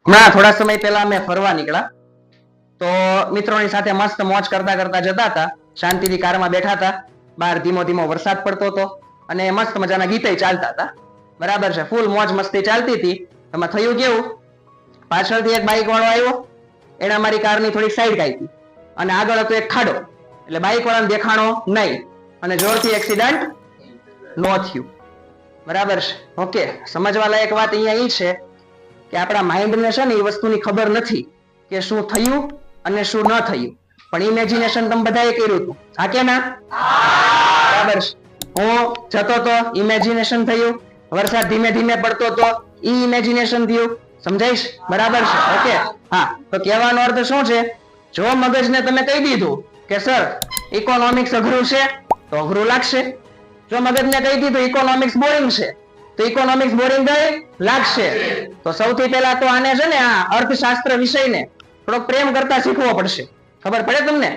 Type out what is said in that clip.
હમણાં થોડા સમય પહેલા અમે ફરવા નીકળ્યા તો મિત્રોની સાથે મસ્ત મોજ કરતા કરતા જતા હતા. શાંતિથી કારમાં બેઠા હતા. બહાર ધીમો ધીમો વરસાદ પડતો હતો અને મસ્ત મજાના ગીતે ચાલતા હતા. બરાબર છે, ફૂલ મોજ મસ્તી ચાલતી હતી. એમાં થયું કેવું, પાછળથી એક બાઇક વાળો આવ્યો, એને અમારી કારની થોડીક સાઈડ કાઢી અને આગળ હતો એક ખાડો, એટલે બાઇક વાળાને દેખાણો નહીં અને જોરથી એક્સિડન્ટ ન થયું. બરાબર છે, ઓકે. સમજવા લાયક વાત અહીંયા એ છે કે આપણા માઇન્ડને છે ને એ વસ્તુની ખબર નથી કે શું થયું અને શું ન થયું, પણ ઇમેજિનેશન તમે બધાએ કર્યું હતું, હા કે ના? બરાબર છે. હું જતો તો ઇમેજિનેશન થયું, વરસાદ ધીમે ધીમે પડતો તો ઈ ઇમેજિનેશન થયું. સમજાઈશ? બરાબર છે, ઓકે. હા, તો કહેવાનો અર્થ શું છે, જો મગજને તમે કહી દીધું કે સર ઇકોનોમિક્સ અઘરું છે તો અઘરું લાગશે. જો મગજને કહી દીધું ઇકોનોમિક્સ બોરિંગ છે તો ઇકોનોમિક્સ બોરિંગ લાગશે. તો સૌથી પહેલા તો આને છે ને આ અર્થશાસ્ત્ર વિષયને થોડોક પ્રેમ કરતા શીખવો પડશે. ખબર પડે તમને?